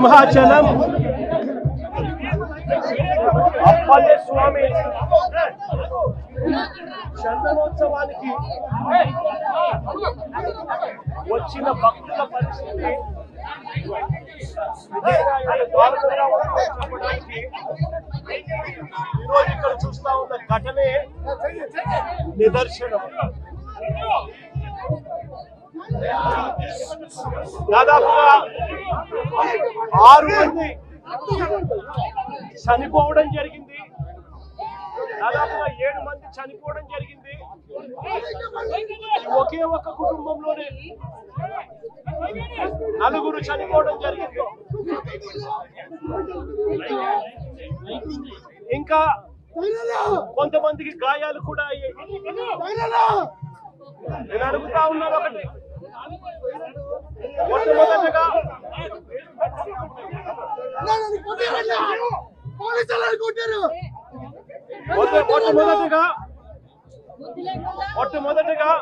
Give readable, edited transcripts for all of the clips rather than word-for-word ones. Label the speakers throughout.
Speaker 1: సింహాచలం అప్పలే స్వామి చందనోత్సవానికి వచ్చిన భక్తుల పరిస్థితి ఈరోజు ఇక్కడ చూస్తా ఉన్న ఘటనే నిదర్శనం. దాదాపుగా 6 మంది చనిపోవడం జరిగింది, దాదాపుగా 7 మంది చనిపోవడం జరిగింది. ఒకే ఒక్క కుటుంబంలోనే 4 చనిపోవడం జరిగింది. ఇంకా కొంతమందికి గాయాలు కూడా అయ్యాయి. నేను అడుగుతా ఉన్నాను ఒకటి, మొట్టమొదటిగా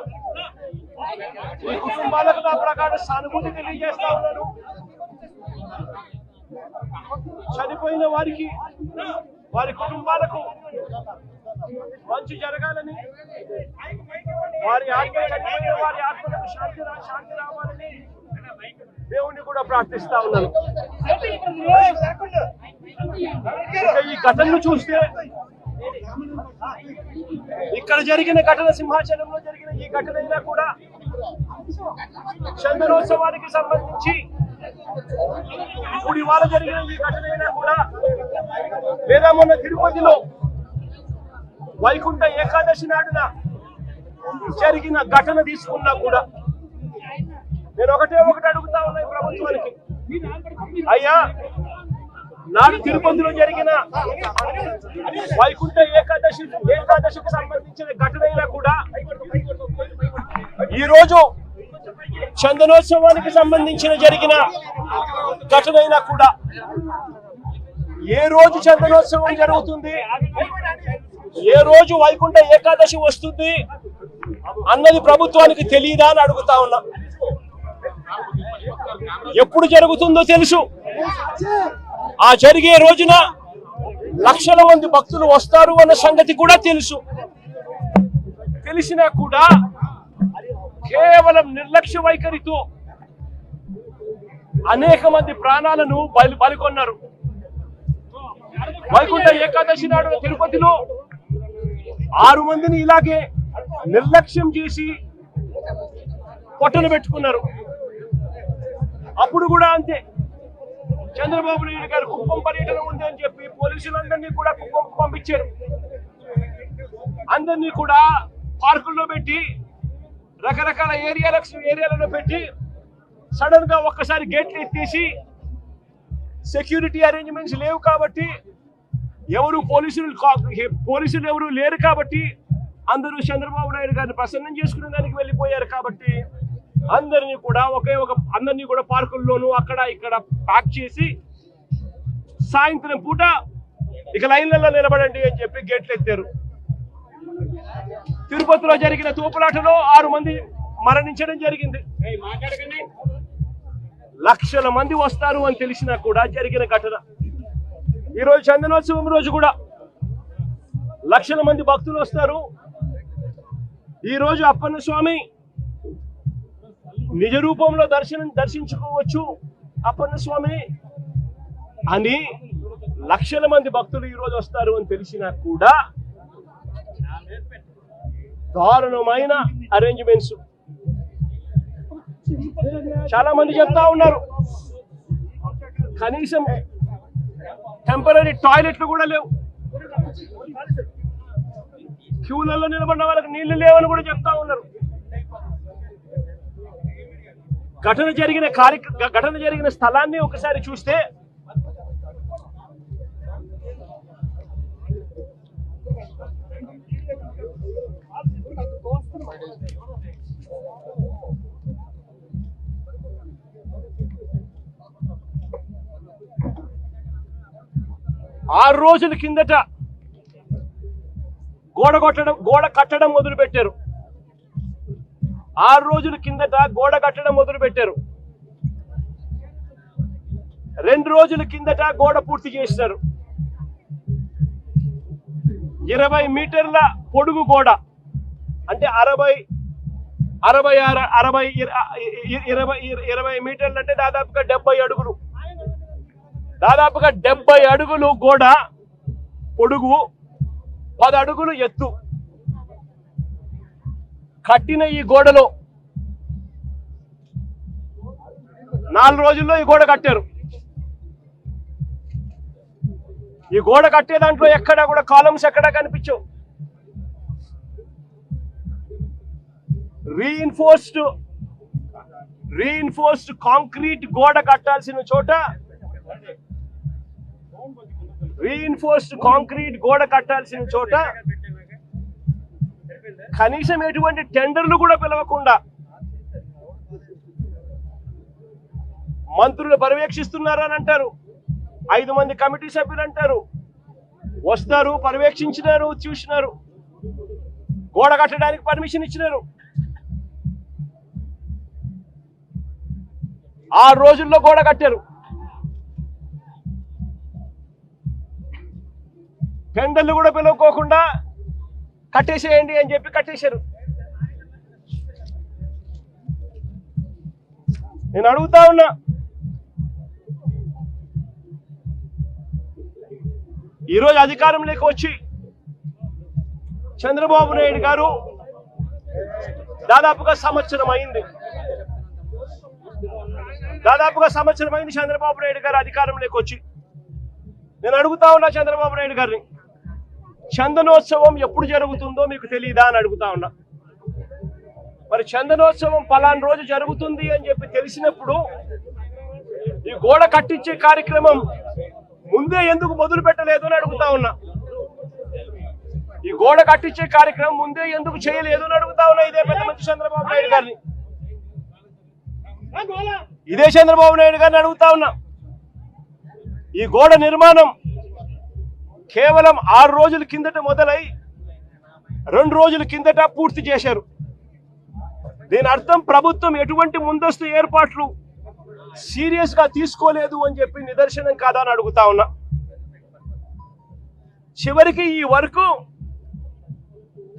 Speaker 1: ఈ కుటుంబాలకు నా ప్రకారం సానుభూతి తెలియజేస్తా ఉన్నాను. చనిపోయిన వారికి, వారి కుటుంబాలకు మంచి జరగాలని, వారి ఆత్మలకు శాంతి రావాలని దేవుణ్ణి కూడా ప్రార్థిస్తా ఉన్నాను. ఈ ఘటనను చూస్తే, ఇక్కడ జరిగిన ఘటన, సింహాచలంలో జరిగిన ఈ ఘటన అయినా కూడా చందనోత్సవానికి సంబంధించి ఇప్పుడు ఇవాళ జరిగిన ఈ ఘటన అయినా కూడా, లేదా మొన్న తిరుపతిలో వైకుంఠ ఏకాదశి నాడున జరిగిన ఘటన తీసుకున్నా కూడా, నేను ఒకటి అడుగుతా ఉన్నా ఈ ప్రభుత్వానికి, అయ్యా నాడు తిరుపతిలో జరిగిన వైకుంఠ ఏకాదశికి సంబంధించిన ఘటన అయినా కూడా, ఈ రోజు చందనోత్సవానికి సంబంధించిన జరిగిన ఘటన అయినా కూడా, ఏ రోజు చందనోత్సవం జరుగుతుంది, ఏ రోజు వైకుంఠ ఏకాదశి వస్తుంది అన్నది ప్రభుత్వానికి తెలియదా అని అడుగుతా ఉన్నా. ఎప్పుడు జరుగుతుందో తెలుసు. ఆ జరిగే రోజున లక్షల మంది భక్తులు వస్తారు అన్న సంగతి కూడా తెలుసు. తెలిసినా కూడా కేవలం నిర్లక్ష్య వైఖరితో అనేక మంది ప్రాణాలను బలికొన్నారు. వైకుంఠ ఏకాదశి నాడు తిరుపతిలో 6 మందిని ఇలాగే నిర్లక్ష్యం చేసి పొట్టలు పెట్టుకున్నారు. అప్పుడు కూడా అంతే, చంద్రబాబు నాయుడు గారు కుప్పం పర్యటన ఉంది అని చెప్పి పోలీసులందరినీ కూడా కుప్పం పంపించారు. అందరినీ కూడా పార్కుల్లో పెట్టి, రకరకాల ఏరియాలలో పెట్టి, సడన్ గా ఒక్కసారి గేట్లు ఎత్తేసి, సెక్యూరిటీ అరేంజ్మెంట్స్ లేవు కాబట్టి, పోలీసులు ఎవరు లేరు కాబట్టి, అందరూ చంద్రబాబు నాయుడు గారిని ప్రసన్నం చేసుకునే దానికి వెళ్ళిపోయారు కాబట్టి, అందరినీ కూడా పార్కుల్లోనూ అక్కడ ఇక్కడ ప్యాక్ చేసి, సాయంత్రం పూట ఇక లైన్లలో నిలబడండి అని చెప్పి గేట్లు ఎత్తారు. తిరుపతిలో జరిగిన తోపులాటలో 6 మంది మరణించడం జరిగింది. లక్షల మంది వస్తారు అని తెలిసినా కూడా జరిగిన ఘటన. ఈరోజు చందనోత్సవం రోజు కూడా లక్షల మంది భక్తులు వస్తారు. ఈరోజు అప్పన్న స్వామి నిజ రూపంలో దర్శించుకోవచ్చు అప్పన్న స్వామిని అని లక్షల మంది భక్తులు ఈరోజు వస్తారు అని తెలిసినా కూడా దారుణమైన అరేంజ్మెంట్స్. చాలా మంది చెప్తా ఉన్నారు, కనీసం టెంపరీ టాయిలెట్లు కూడా లేవు, క్యూలలో నిలబడిన వాళ్ళకి నీళ్లు లేవని కూడా చెప్తా ఉన్నారు. ఘటన జరిగిన స్థలాన్ని ఒకసారి చూస్తే ఆరు రోజుల కిందట గోడ కట్టడం మొదలు పెట్టారు. 6 రోజుల కిందట గోడ కట్టడం మొదలు పెట్టారు. 2 రోజుల కిందట గోడ పూర్తి చేశారు. 20 మీటర్ల పొడుగు గోడ, అంటే 20 మీటర్లు అంటే దాదాపుగా 70 అడుగులు. దాదాపుగా 70 అడుగులు గోడ పొడుగు, 10 అడుగులు ఎత్తు కట్టిన ఈ గోడలో 4 రోజుల్లో ఈ గోడ కట్టారు. ఈ గోడ కట్టే దాంట్లో ఎక్కడా కూడా కాలమ్స్ ఎక్కడా కనిపించవు. రీఇన్ఫోర్స్డ్ కాంక్రీట్ గోడ కట్టాల్సిన చోట కనీసం ఎటువంటి టెండర్లు కూడా పిలవకుండా మంత్రులు పర్యవేక్షిస్తున్నారని అంటారు. 5 మంది కమిటీ సభ్యులు అంటారు, వస్తారు, పర్యవేక్షించినారు, చూసినారు, గోడ కట్టడానికి పర్మిషన్ ఇచ్చినారు. 6 రోజుల్లో గోడ కట్టారు. టెండర్లు కూడా పిలువకోకుండా కట్టేసేయండి అని చెప్పి కట్టేశారు. నేను అడుగుతా ఉన్నా, ఈరోజు అధికారంలోకి వచ్చి చంద్రబాబు నాయుడు గారు దాదాపుగా సంవత్సరం అయింది. చంద్రబాబు నాయుడు గారు అధికారంలోకి వచ్చి. నేను అడుగుతా ఉన్నా చంద్రబాబు నాయుడు గారిని, చందనోత్సవం ఎప్పుడు జరుగుతుందో మీకు తెలియదా అని అడుగుతా ఉన్నా. మరి చందనోత్సవం పలానా రోజు జరుగుతుంది అని చెప్పి తెలిసినప్పుడు ఈ గోడ కట్టించే కార్యక్రమం ముందే ఎందుకు మొదలు పెట్టలేదు అని అడుగుతా ఉన్నా. ఈ గోడ కట్టించే కార్యక్రమం ముందే ఎందుకు చేయలేదు అని అడుగుతా ఉన్నా. ఇదే పెద్ద మంచి చంద్రబాబు నాయుడు గారిని, అడుగుతా ఉన్నా. ఈ గోడ నిర్మాణం కేవలం 6 రోజుల కిందట మొదలై 2 రోజుల కిందట పూర్తి చేశారు. దీని అర్థం ప్రభుత్వం ఎటువంటి ముందస్తు ఏర్పాట్లు సీరియస్ గా తీసుకోలేదు అని చెప్పి నిదర్శనం కాదా అని అడుగుతా ఉన్నా. చివరికి ఈ వరకు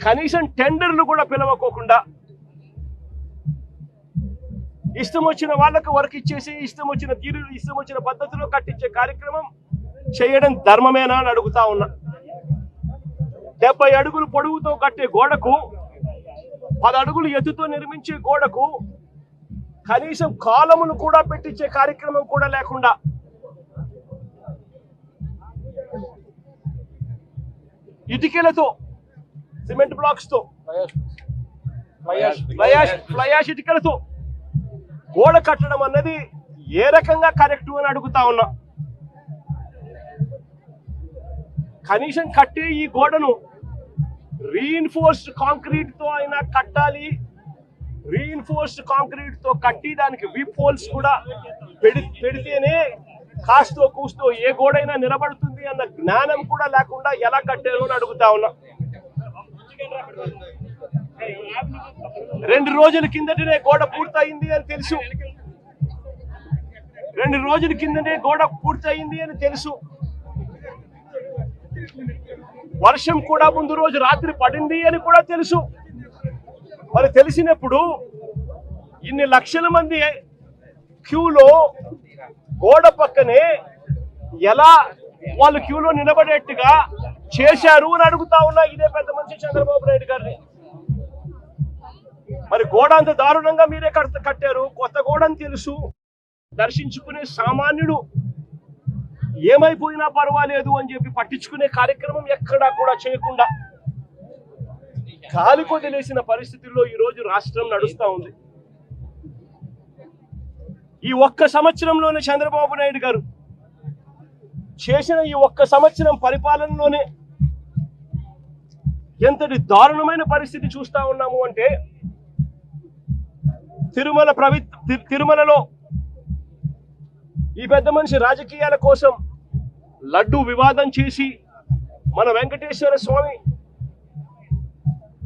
Speaker 1: కనీసం టెండర్లు కూడా పిలవకోకుండా ఇష్టం వచ్చిన వాళ్ళకు వర్క్ ఇచ్చేసి ఇష్టం వచ్చిన పద్ధతిలో కట్టించే కార్యక్రమం చేయడం ధర్మమేనా అని అడుగుతా ఉన్నా. 70 అడుగులు పొడవుతో కట్టే గోడకు, 10 అడుగులు ఎత్తుతో నిర్మించే గోడకు కనీసం కాలములు కూడా పెట్టించే కార్యక్రమం కూడా లేకుండా ఇటుకలతో, సిమెంట్ బ్లాక్స్ తో, ఫ్లయాష్ ఇటుకలతో గోడ కట్టడం అన్నది ఏ రకంగా కరెక్ట్ అని అడుగుతా ఉన్నా. కనీసం కట్టే ఈ గోడను రీఇన్ఫోర్స్డ్ కాంక్రీట్ తో అయినా కట్టాలి. రీఇన్ఫోర్స్డ్ కాంక్రీట్ తో కట్టి దానికి విప్ హోల్స్ కూడా పెడితేనే కాస్తో కూస్తో ఏ గోడైనా నిలబడుతుంది అన్న జ్ఞానం కూడా లేకుండా ఎలా కట్టారు అని అడుగుతా ఉన్నా. 2 రోజుల కిందటనే గోడ పూర్తయింది అని తెలుసు. 2 రోజుల కిందనే గోడ పూర్తయింది అని తెలుసు. వర్షం కూడా ముందు రోజు రాత్రి పడింది అని కూడా తెలుసు. మరి తెలిసినప్పుడు ఇన్ని లక్షల మంది క్యూలో గోడ పక్కనే ఎలా వాళ్ళు క్యూలో నిలబడేట్టుగా చేశారు అని అడుగుతా ఉన్నా. ఇదే పెద్ద మనిషి చంద్రబాబు నాయుడు గారిని. మరి గోడ అంత దారుణంగా మీరే కట్టారు. కొత్త గోడని తెలుసు. దర్శించుకునే సామాన్యుడు ఏమైపోయినా పర్వాలేదు అని చెప్పి పట్టించుకునే కార్యక్రమం ఎక్కడా కూడా చేయకుండా గాలి కొదిలేసిన పరిస్థితుల్లో ఈరోజు రాష్ట్రం నడుస్తూ ఉంది. ఈ ఒక్క సంవత్సరంలోనే చంద్రబాబు నాయుడు గారు చేసిన ఈ ఒక్క సంవత్సరం పరిపాలనలోనే ఎంతటి దారుణమైన పరిస్థితి చూస్తా ఉన్నాము అంటే, తిరుమలలో ఈ పెద్ద మనిషి రాజకీయాల కోసం లడ్డు వివాదం చేసి మన వెంకటేశ్వర స్వామి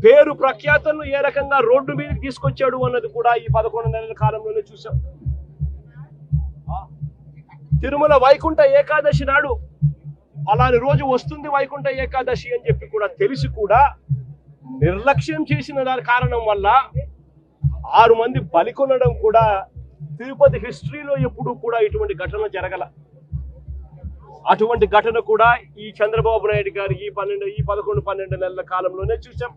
Speaker 1: పేరు ప్రఖ్యాతలను ఏ రకంగా రోడ్డు మీదకి తీసుకొచ్చాడు అన్నది కూడా ఈ 11 నెలల కాలంలోనే చూసాం. తిరుమల వైకుంఠ ఏకాదశి నాడు అలాంటి రోజు వస్తుంది వైకుంఠ ఏకాదశి అని చెప్పి కూడా తెలిసి కూడా నిర్లక్ష్యం చేసిన దాని కారణం వల్ల 6 మంది బలికొనడం కూడా తిరుపతి హిస్టరీలో ఎప్పుడు కూడా ఇటువంటి ఘటన జరగల. అటువంటి ఘటన కూడా ఈ చంద్రబాబు నాయుడు గారు ఈ 11-12 నెలల కాలంలోనే చూసాం.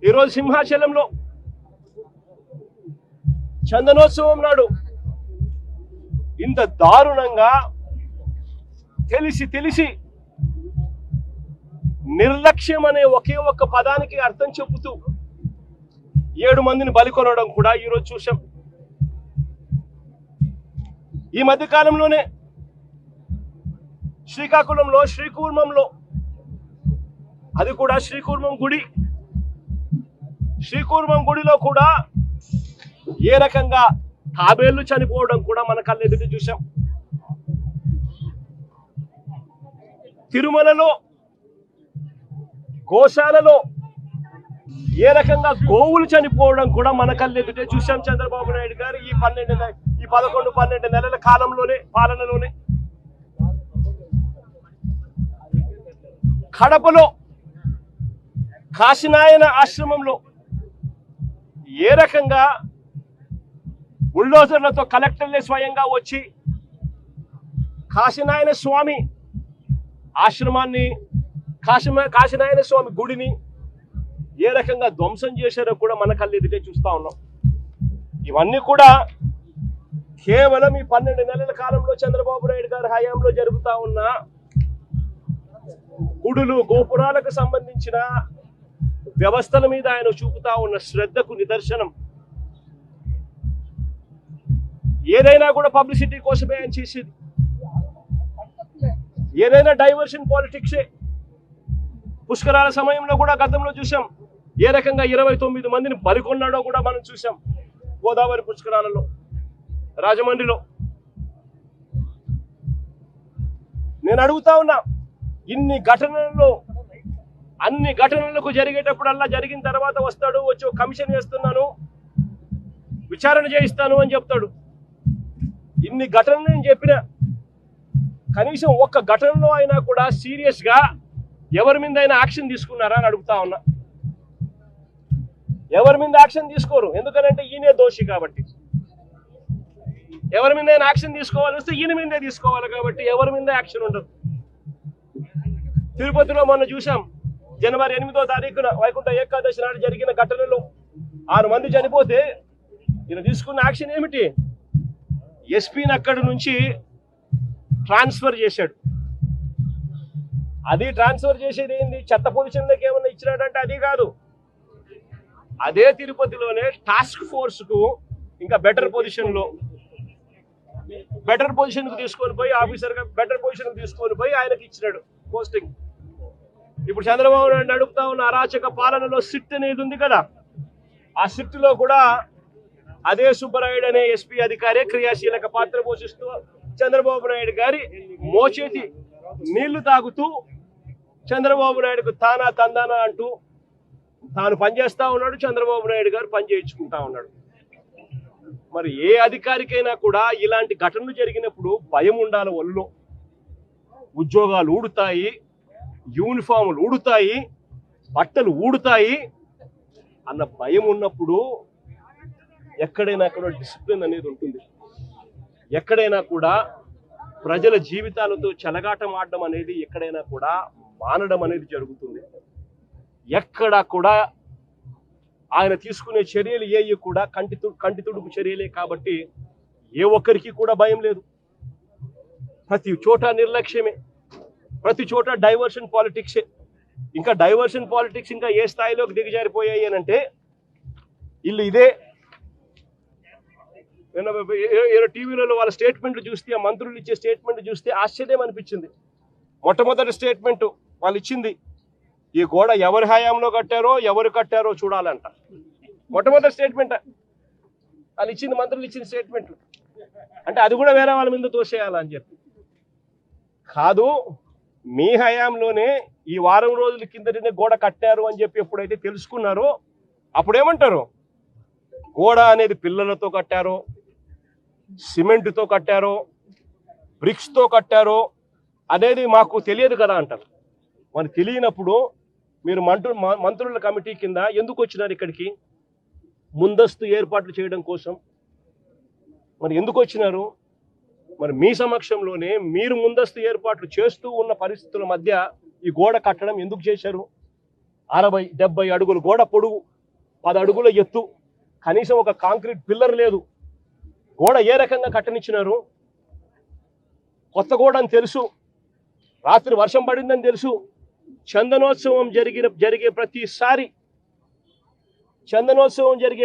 Speaker 1: ఈరోజు సింహాచలంలో చందనోత్సవం నాడు ఇంత దారుణంగా తెలిసి నిర్లక్ష్యం అనే ఒకే ఒక్క పదానికి అర్థం చెబుతూ 7 మందిని బలికొనడం కూడా ఈరోజు చూసాం. ఈ మధ్య కాలంలోనే శ్రీకాకుళంలో శ్రీకూర్మంలో, అది కూడా శ్రీకూర్మం గుడిలో కూడా ఏ రకంగా తాబేళ్లు చనిపోవడం కూడా మన కళ్ళెదుట చూసాం. తిరుమలలో గోశాలలో ఏ రకంగా గోవులు చనిపోవడం కూడా మన కళ్ళెదుటే చూసాం. చంద్రబాబు నాయుడు గారు ఈ 11-12 నెలల పాలనలోనే కడపలో కాశీనాయన ఆశ్రమంలో ఏ రకంగా బుల్డోజర్లతో కలెక్టర్లే స్వయంగా వచ్చి కాశీనాయన స్వామి ఆశ్రమాన్ని, కాశీనాయన స్వామి గుడిని ఏ రకంగా ధ్వంసం చేశారో కూడా మన కళ్ళెదుటే చూస్తా ఉన్నాం. ఇవన్నీ కూడా కేవలం ఈ 12 నెలల కాలంలో చంద్రబాబు నాయుడు గారి హయాంలో జరుగుతా ఉన్న గుడులు గోపురాలకు సంబంధించిన వ్యవస్థల మీద ఆయన చూపుతా ఉన్న శ్రద్ధకు నిదర్శనం. ఏదైనా కూడా పబ్లిసిటీ కోసమే ఆయన చేసేది, ఏదైనా డైవర్షన్ పాలిటిక్సే. పుష్కరాల సమయంలో కూడా గతంలో చూసాం ఏ రకంగా 29 మందిని బలికొన్నాడో కూడా మనం చూసాం. గోదావరి పుష్కరాలలో, రాజమండ్రిలో. నేను అడుగుతా ఉన్నా, అన్ని ఘటనలకు జరిగేటప్పుడల్లా జరిగిన తర్వాత వస్తాడు, వచ్చి ఒక కమిషన్ వేస్తున్నాను, విచారణ చేయిస్తాను అని చెప్తాడు. ఇన్ని ఘటనలు నేను చెప్పిన కనీసం ఒక్క ఘటనలో అయినా కూడా సీరియస్ గా ఎవరి మీద అయినా యాక్షన్ తీసుకున్నారా అని అడుగుతా ఉన్నా. ఎవరి మీద యాక్షన్ తీసుకోరు, ఎందుకనంటే ఈయనే దోషి కాబట్టి. ఎవరి మీద యాక్షన్ తీసుకోవాలి వస్తే ఈయన మీదే తీసుకోవాలి కాబట్టి ఎవరి మీద యాక్షన్ ఉండదు. తిరుపతిలో మొన్న చూసాం, జనవరి 8వ తారీఖున వైకుంఠ ఏకాదశి నాడు జరిగిన ఘటనలో 6 మంది చనిపోతే ఈయన తీసుకున్న యాక్షన్ ఏమిటి? ఎస్పీని అక్కడి నుంచి ట్రాన్స్ఫర్ చేశాడు. అది ట్రాన్స్ఫర్ చేసేది ఏంది? చెత్త పొజిషన్లోకి ఏమన్నా ఇచ్చినాడంటే అది కాదు. అదే తిరుపతిలోనే టాస్క్ ఫోర్స్ కు ఇంకా బెటర్ పొజిషన్ కు తీసుకొని పోయి ఆఫీసర్ గా బెటర్ పొజిషన్ కు తీసుకొని పోయి ఆయనకి ఇచ్చినాడు పోస్టింగ్. ఇప్పుడు చంద్రబాబు నాయుడు అడుగుతా ఉన్న అరాచక పాలనలో సిట్ అనేది ఉంది కదా, ఆ సిట్ లో కూడా అదే సుబ్బరాయుడు అనే ఎస్పీ అధికారే క్రియాశీలక పాత్ర పోషిస్తూ చంద్రబాబు నాయుడు గారి మోచేతి నీళ్లు తాగుతూ చంద్రబాబు నాయుడుకు తానా తందానా అంటూ తాను పనిచేస్తా ఉన్నాడు, చంద్రబాబు నాయుడు గారు పని చేయించుకుంటా ఉన్నాడు. మరి ఏ అధికారికైనా కూడా ఇలాంటి ఘటనలు జరిగినప్పుడు భయం ఉండాలి. ఒళ్ళో ఉద్యోగాలు ఊడుతాయి, యూనిఫాములు ఊడుతాయి, బట్టలు ఊడుతాయి అన్న భయం ఉన్నప్పుడు ఎక్కడైనా కూడా డిసిప్లిన్ అనేది ఉంటుంది. ఎక్కడైనా కూడా ప్రజల జీవితాలతో చెలగాటం ఆడడం అనేది ఎక్కడైనా కూడా మానడం అనేది జరుగుతుంది. ఎక్కడా కూడా ఆయన తీసుకునే చర్యలు ఏవి కూడా కంటి తుడుపు చర్యలే కాబట్టి ఏ ఒక్కరికి కూడా భయం లేదు. ప్రతి చోట నిర్లక్ష్యమే, ప్రతి చోట డైవర్షన్ పాలిటిక్సే. ఇంకా డైవర్షన్ పాలిటిక్స్ ఇంకా ఏ స్థాయిలోకి దిగజారిపోయాయి అని అంటే ఇల్లు ఇదే. టీవీలలో వాళ్ళ స్టేట్మెంట్లు చూస్తే, ఆ మంత్రులు ఇచ్చే స్టేట్మెంట్ చూస్తే ఆశ్చర్యం అనిపించింది. మొట్టమొదటి స్టేట్మెంట్ వాళ్ళు ఇచ్చింది, ఈ గోడ ఎవరి హయాంలో కట్టారో ఎవరు కట్టారో చూడాలంట. మొట్టమొదటి స్టేట్మెంట్ వాళ్ళు ఇచ్చింది, మంత్రులు ఇచ్చిన స్టేట్మెంట్లు. అంటే అది కూడా వేరే వాళ్ళ మీద తోసేయాలని చెప్పి కాదు, మీ హయాంలోనే ఈ వారం రోజుల కిందటనే గోడ కట్టారు అని చెప్పి ఎప్పుడైతే తెలుసుకున్నారో అప్పుడేమంటారు? గోడ అనేది పిల్లలతో కట్టారో, సిమెంట్తో కట్టారో బ్రిక్స్తో కట్టారో అనేది మాకు తెలియదు కదా అంటారు. మరి తెలియనప్పుడు మీరు మంత్రుల కమిటీ కింద ఎందుకు వచ్చినారు ఇక్కడికి? ముందస్తు ఏర్పాట్లు చేయడం కోసం మరి ఎందుకు వచ్చినారు? మరి మీ సమక్షంలోనే మీరు ముందస్తు ఏర్పాట్లు చేస్తూ ఉన్న పరిస్థితుల మధ్య ఈ గోడ కట్టడం ఎందుకు చేశారు? 60-70 అడుగులు గోడ పొడుగు, 10 అడుగుల ఎత్తు, కనీసం ఒక కాంక్రీట్ పిల్లర్ లేదు. గోడ ఏ రకంగా కట్టనిచ్చినారు? కొత్త గోడ అని తెలుసు, రాత్రి వర్షం పడిందని తెలుసు. చందనోత్సవం జరిగే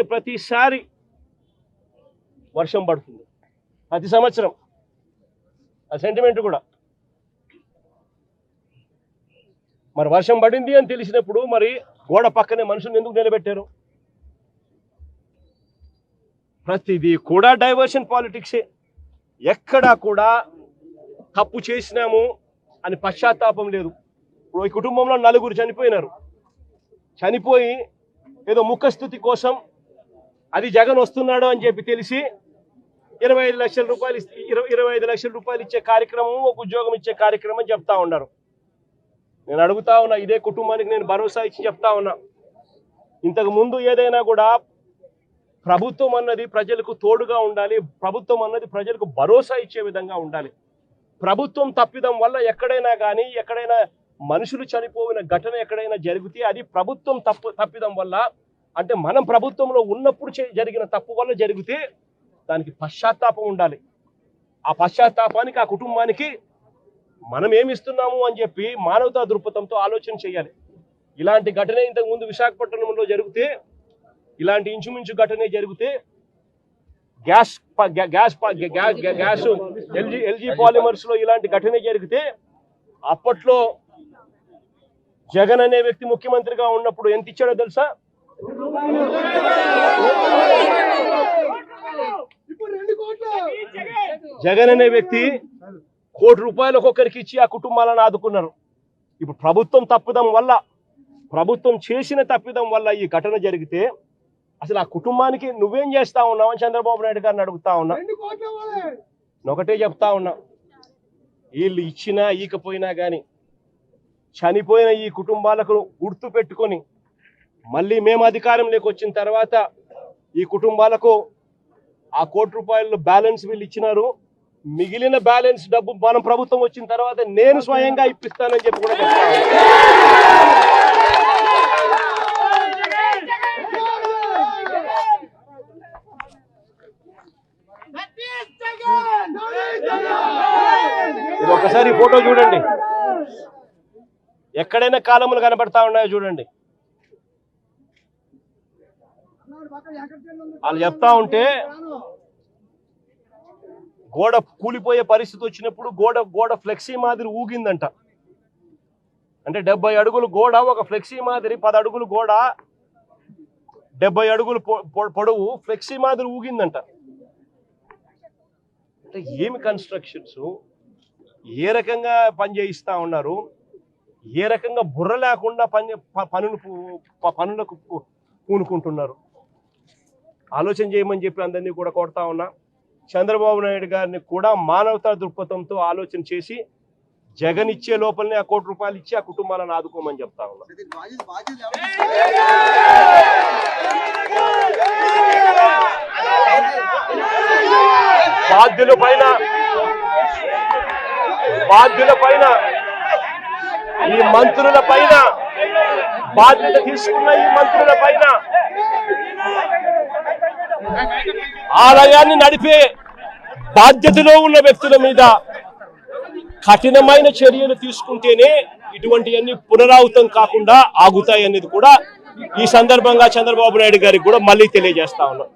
Speaker 1: ప్రతిసారి వర్షం పడుతుంది, ప్రతి సంవత్సరం. ఆ సెంటిమెంట్ కూడా మరి వర్షం పడింది అని తెలిసినప్పుడు మరి గోడ పక్కనే మనుషులను ఎందుకు నిలబెట్టారు? ప్రతిదీ కూడా డైవర్షన్ పాలిటిక్సే. ఎక్కడా కూడా తప్పు చేసినాము అని పశ్చాత్తాపం లేదు. ఇప్పుడు ఈ కుటుంబంలో 4 చనిపోయినారు. చనిపోయి ఏదో ముఖస్థుతి కోసం అది జగన్ వస్తున్నాడు అని చెప్పి తెలిసి 25 లక్షల రూపాయలు 25 లక్షల రూపాయలు ఇచ్చే కార్యక్రమం, ఒక ఉద్యోగం ఇచ్చే కార్యక్రమం చెప్తా ఉన్నారు. నేను అడుగుతా ఉన్నా, ఇదే కుటుంబానికి నేను భరోసా ఇచ్చి చెప్తా ఉన్నా, ఇంతకు ముందు ఏదైనా కూడా ప్రభుత్వం అన్నది ప్రజలకు తోడుగా ఉండాలి, ప్రభుత్వం అన్నది ప్రజలకు భరోసా ఇచ్చే విధంగా ఉండాలి. ప్రభుత్వం తప్పిదం వల్ల ఎక్కడైనా మనుషులు చనిపోయిన ఘటన ఎక్కడైనా జరిగితే అది ప్రభుత్వం తప్పిదం వల్ల, అంటే మనం ప్రభుత్వంలో ఉన్నప్పుడు జరిగిన తప్పు వల్ల జరిగితే దానికి పశ్చాత్తాపం ఉండాలి. ఆ పశ్చాత్తాపానికి ఆ కుటుంబానికి మనం ఏమిస్తున్నాము అని చెప్పి మానవతా దృక్పథంతో ఆలోచన చేయాలి. ఇలాంటి ఘటన ఇంతకుముందు విశాఖపట్నంలో జరిగితే, ఇలాంటి ఇంచుమించు ఘటనే జరిగితే, గ్యాస్ ఎల్జీ పాలిమర్స్ లో ఇలాంటి ఘటన జరిగితే అప్పట్లో జగన్ అనే వ్యక్తి ముఖ్యమంత్రిగా ఉన్నప్పుడు ఎంత ఇచ్చాడో తెలుసా? జగన్ అనే వ్యక్తి 1 కోటి రూపాయలు ఒక్కొక్కరికి ఇచ్చి ఆ కుటుంబాలను ఆదుకున్నారు. ఇప్పుడు ప్రభుత్వం చేసిన తప్పిదం వల్ల ఈ ఘటన జరిగితే అసలు ఆ కుటుంబానికి నువ్వేం చేస్తా ఉన్నావు అని చంద్రబాబు నాయుడు గారిని అడుగుతా ఉన్నా. ఒకటే చెప్తా ఉన్నా, వీళ్ళు ఇచ్చినా ఈకపోయినా కానీ చనిపోయిన ఈ కుటుంబాలకు గుర్తు పెట్టుకొని మళ్ళీ మేము అధికారంలోకి వచ్చిన తర్వాత ఈ కుటుంబాలకు ఆ 1 కోటి రూపాయలు బ్యాలెన్స్ వీళ్ళు ఇచ్చినారు. మిగిలిన బ్యాలెన్స్ డబ్బు మనం ప్రభుత్వం వచ్చిన తర్వాత నేను స్వయంగా ఇప్పిస్తానని చెప్పి కూడా చెప్తా ఇది ఒకసారి ఫోటో చూడండి, ఎక్కడైనా కాలములు కనబడతా ఉన్నాయో చూడండి. వాళ్ళు చెప్తా ఉంటే గోడ కూలిపోయే పరిస్థితి వచ్చినప్పుడు గోడ ఫ్లెక్సీ మాదిరి ఊగిందంట. అంటే 70 అడుగులు గోడ, ఒక ఫ్లెక్సీ మాదిరి 10 అడుగులు గోడ, 70 అడుగులు పొడవు ఫ్లెక్సీ మాదిరి ఊగిందంట. అంటే ఏమి కన్స్ట్రక్షన్స్, ఏ రకంగా పని చేయిస్తా ఉన్నారు, ఏ రకంగా బుర్ర లేకుండా పనులకు పూనుకుంటున్నారు. ఆలోచన చేయమని చెప్పి అందరినీ కూడా కోరుతా ఉన్నా. చంద్రబాబు నాయుడు గారిని కూడా మానవతా దృక్పథంతో ఆలోచన చేసి జగన్ ఇచ్చే లోపలనే ఆ 1 కోటి రూపాయలు ఇచ్చి ఆ కుటుంబాలను ఆదుకోమని చెప్తా ఉన్నా. బాధ్యుల పైన ఈ మంత్రుల పైన బాధ్యత తీసుకున్న ఈ మంత్రుల పైన ఆలయాన్ని నడిపే బాధ్యతలో ఉన్న వ్యక్తుల మీద కఠినమైన చర్యలు తీసుకుంటేనే ఇటువంటివన్నీ పునరావృతం కాకుండా ఆగుతాయి అనేది కూడా ఈ సందర్భంగా చంద్రబాబు నాయుడు గారికి కూడా మళ్ళీ తెలియజేస్తా ఉన్నాం.